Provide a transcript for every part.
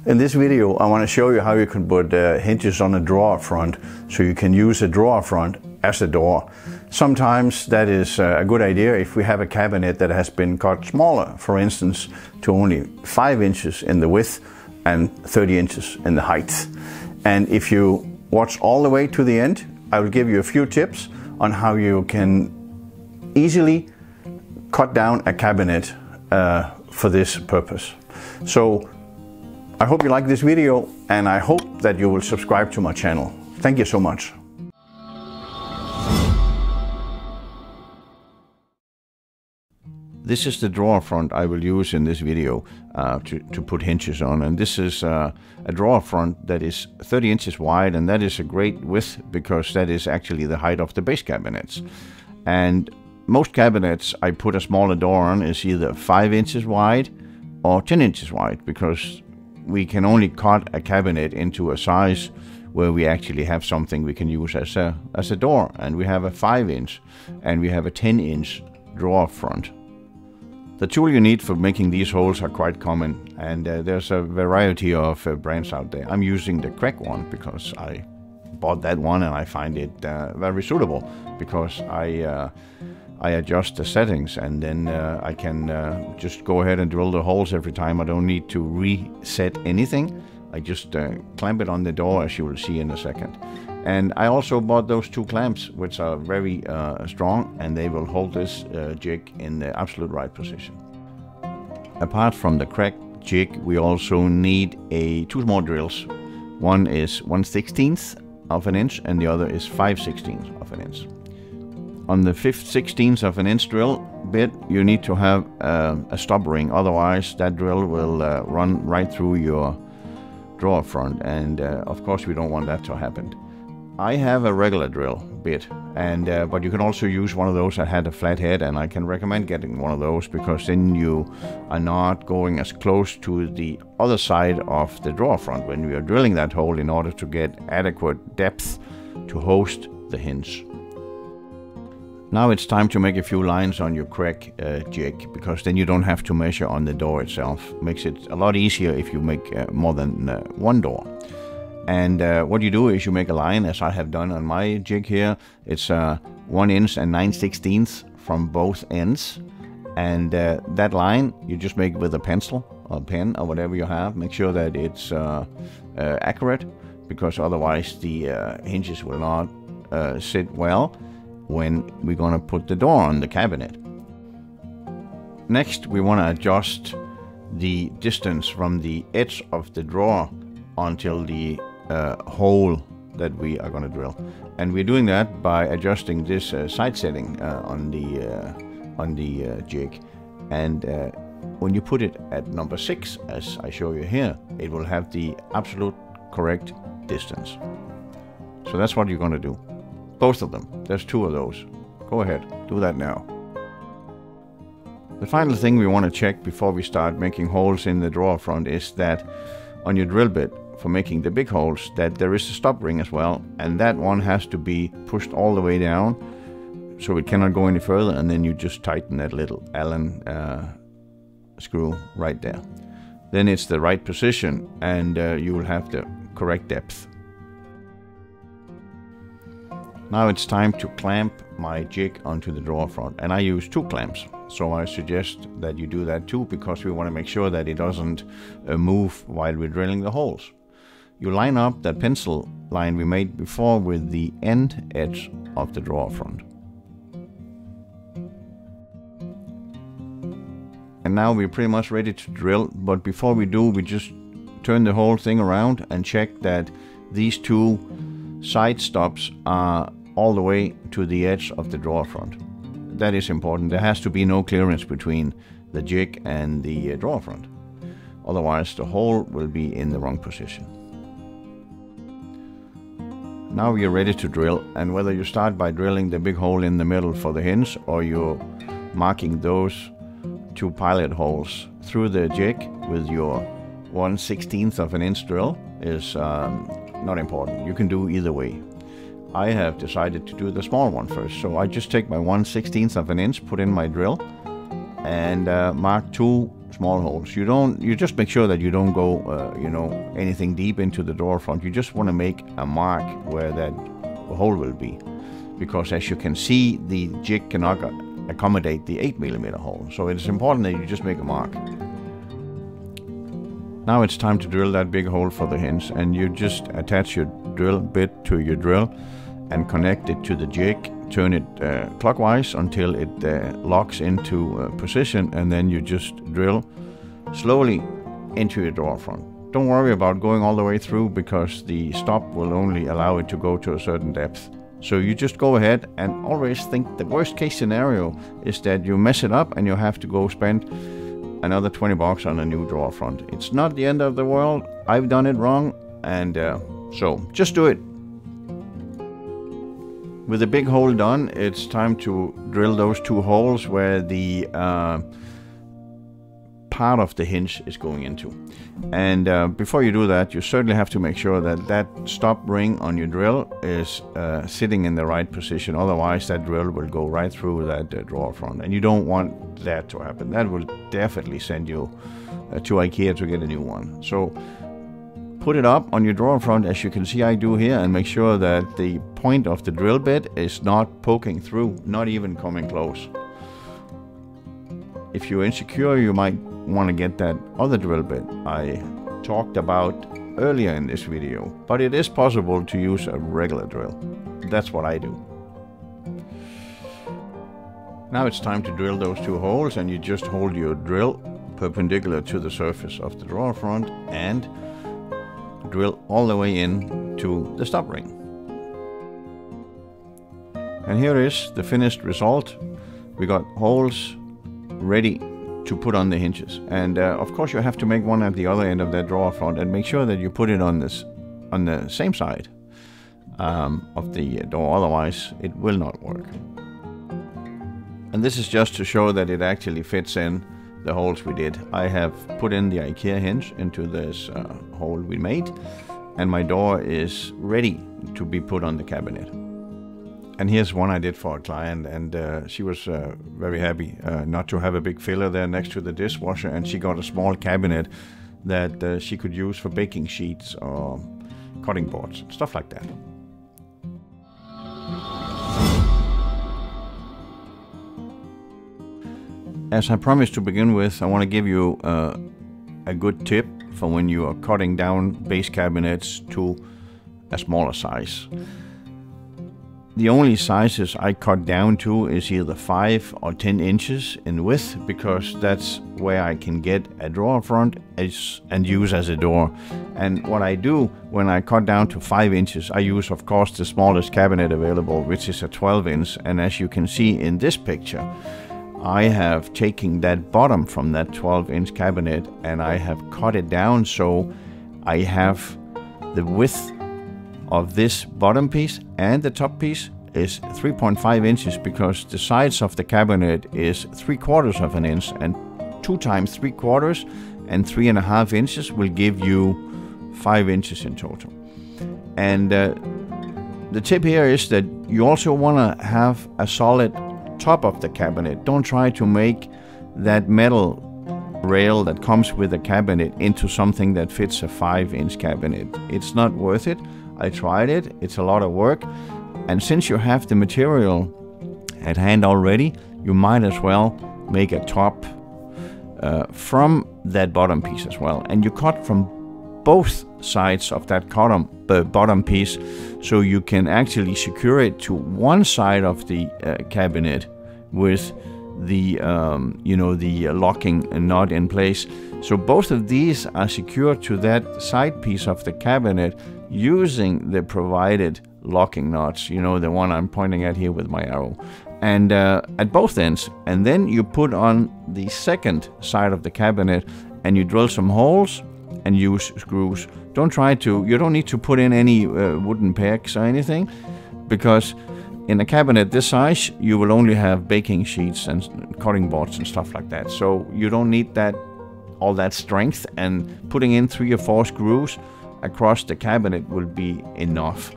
In this video I want to show you how you can put hinges on a drawer front, so you can use a drawer front as a door. Sometimes that is a good idea if we have a cabinet that has been cut smaller, for instance to only 5 inches in the width and 30 inches in the height. And if you watch all the way to the end, I will give you a few tips on how you can easily cut down a cabinet for this purpose. So I hope you like this video, and I hope that you will subscribe to my channel. Thank you so much. This is the drawer front I will use in this video to put hinges on, and this is a drawer front that is 30 inches wide, and that is a great width because that is actually the height of the base cabinets. And most cabinets I put a smaller door on is either 5 inches wide or 10 inches wide, because we can only cut a cabinet into a size where we actually have something we can use as a door, and we have a 5 inch and we have a 10 inch drawer front. The tool you need for making these holes are quite common, and there's a variety of brands out there. I'm using the crack one because I bought that one and I find it very suitable, because I adjust the settings and then I can just go ahead and drill the holes every time. I don't need to reset anything. I just clamp it on the door, as you will see in a second. And I also bought those 2 clamps, which are very strong, and they will hold this jig in the absolute right position. Apart from the crack jig, we also need 2 small drills. One is 1/16 of an inch and the other is 5/16 of an inch. On the 5/16 of an inch drill bit, you need to have a stop ring, otherwise that drill will run right through your drawer front, and of course we don't want that to happen. I have a regular drill bit, and but you can also use one of those that had a flat head, and I can recommend getting one of those, because then you are not going as close to the other side of the drawer front when you are drilling that hole, in order to get adequate depth to host the hinge. Now it's time to make a few lines on your crack jig, because then you don't have to measure on the door itself. Makes it a lot easier if you make more than one door. And what you do is you make a line, as I have done on my jig here. It's 1 inch and 9/16 from both ends, and that line you just make with a pencil or pen or whatever you have. Make sure that it's accurate, because otherwise the hinges will not sit well when we're going to put the door on the cabinet. Next, we want to adjust the distance from the edge of the drawer until the hole that we are going to drill, and we're doing that by adjusting this side setting on the jig. And when you put it at number 6, as I show you here, it will have the absolute correct distance. So that's what you're going to do. Both of them. There's 2 of those. Go ahead, do that now. The final thing we want to check before we start making holes in the drawer front is that on your drill bit, for making the big holes, that there is a stop ring as well, and that one has to be pushed all the way down so it cannot go any further, and then you just tighten that little Allen screw right there. Then it's the right position, and you will have the correct depth. Now it's time to clamp my jig onto the drawer front, and I use 2 clamps. So I suggest that you do that too, because we want to make sure that it doesn't move while we're drilling the holes. You line up that pencil line we made before with the end edge of the drawer front. And now we're pretty much ready to drill, but before we do, we just turn the whole thing around and check that these 2 side stops are all the way to the edge of the drawer front. That is important. There has to be no clearance between the jig and the drawer front. Otherwise the hole will be in the wrong position. Now we are ready to drill, and whether you start by drilling the big hole in the middle for the hinge, or you're marking those 2 pilot holes through the jig with your 1/16 of an inch drill is not important. You can do either way. I have decided to do the small one first, so I just take my 1/16 of an inch, put in my drill, and mark 2 small holes. You just make sure that you don't go, you know, anything deep into the door front. You just want to make a mark where that hole will be, because as you can see, the jig cannot accommodate the 8mm hole. So it's important that you just make a mark. Now it's time to drill that big hole for the hinge, and you just attach your drill bit to your drill and connect it to the jig. Turn it clockwise until it locks into position, and then you just drill slowly into your door front. Don't worry about going all the way through, because the stop will only allow it to go to a certain depth. So you just go ahead, and always think the worst case scenario is that you mess it up and you have to go spend another 20 bucks on a new drawer front. It's not the end of the world. I've done it wrong, and so just do it. With the big hole done, it's time to drill those 2 holes where the part of the hinge is going into. And before you do that, you certainly have to make sure that that stop ring on your drill is sitting in the right position. Otherwise, that drill will go right through that drawer front, and you don't want that to happen. That will definitely send you to Ikea to get a new one. So put it up on your drawer front, as you can see I do here, and make sure that the point of the drill bit is not poking through, not even coming close. If you're insecure, you might want to get that other drill bit I talked about earlier in this video, but it is possible to use a regular drill. That's what I do. Now it's time to drill those 2 holes, and you just hold your drill perpendicular to the surface of the drawer front and drill all the way in to the stop ring. And here is the finished result. We got holes ready to put on the hinges, and of course you have to make one at the other end of that drawer front, and make sure that you put it on the same side of the door, otherwise it will not work. And this is just to show that it actually fits in the holes we did. I have put in the Ikea hinge into this hole we made, and my door is ready to be put on the cabinet. And here's one I did for a client, and she was very happy not to have a big filler there next to the dishwasher, and she got a small cabinet that she could use for baking sheets or cutting boards, stuff like that. As I promised to begin with, I want to give you a good tip for when you are cutting down base cabinets to a smaller size. The only sizes I cut down to is either 5 or 10 inches in width, because that's where I can get a drawer front and use as a door. And what I do when I cut down to 5 inches, I use of course the smallest cabinet available, which is a 12 inch. And as you can see in this picture, I have taken that bottom from that 12 inch cabinet and I have cut it down so I have the width of this bottom piece and the top piece is 3.5 inches, because the sides of the cabinet is 3/4 of an inch, and 2 times 3/4 and 3.5 inches will give you 5 inches in total. And the tip here is that you also want to have a solid top of the cabinet. Don't try to make that metal rail that comes with the cabinet into something that fits a 5 inch cabinet. It's not worth it. I tried it. It's a lot of work. And since you have the material at hand already, you might as well make a top from that bottom piece as well. And you cut from both sides of that bottom piece, so you can actually secure it to one side of the cabinet with the the locking nut in place. So both of these are secured to that side piece of the cabinet using the provided locking nuts, the one I'm pointing at here with my arrow, and at both ends. And then you put on the second side of the cabinet and you drill some holes and use screws. You don't need to put in any wooden pegs or anything, because in a cabinet this size you will only have baking sheets and cutting boards and stuff like that. So you don't need all that strength, and putting in 3 or 4 screws across the cabinet will be enough.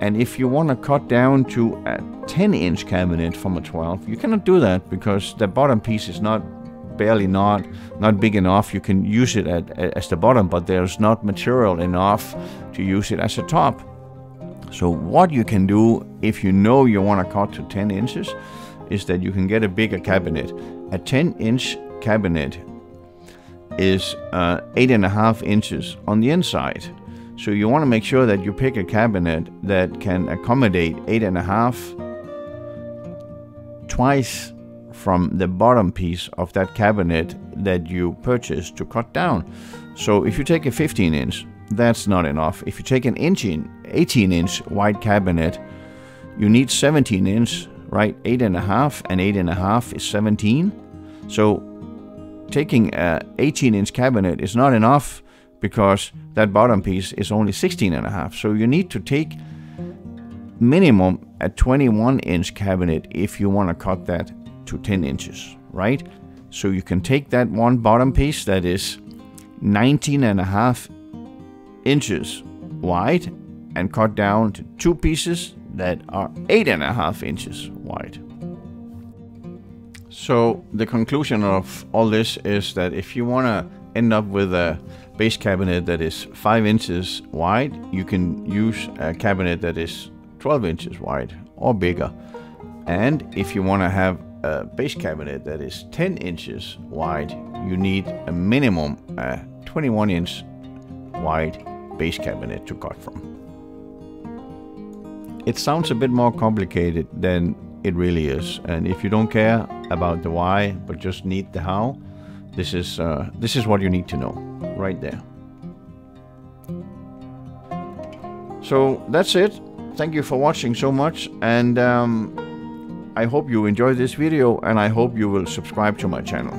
And if you want to cut down to a 10 inch cabinet from a 12, you cannot do that because the bottom piece is not barely not big enough. You can use it as the bottom, but there's not material enough to use it as a top. So what you can do if you know you want to cut to 10 inches is that you can get a bigger cabinet. A 10-inch cabinet is 8.5 inches on the inside. So you want to make sure that you pick a cabinet that can accommodate 8.5 twice from the bottom piece of that cabinet that you purchased to cut down. So if you take a 15-inch, that's not enough. If you take an 18-inch wide cabinet, you need 17-inch, right? 8.5 and 8.5 is 17. So taking a 18-inch cabinet is not enough because that bottom piece is only 16.5. So you need to take minimum a 21-inch cabinet if you want to cut that to 10 inches, right? So you can take that one bottom piece that is 19.5 inches wide and cut down to two pieces that are 8.5 inches wide. So the conclusion of all this is that if you want to end up with a base cabinet that is 5 inches wide, you can use a cabinet that is 12 inches wide or bigger. And if you want to have a base cabinet that is 10 inches wide, you need a minimum 21-inch wide base cabinet to cut from. It sounds a bit more complicated than it really is, and if you don't care about the why but just need the how, this is what you need to know right there. So that's it. Thank you for watching so much, and I hope you enjoyed this video, and I hope you will subscribe to my channel.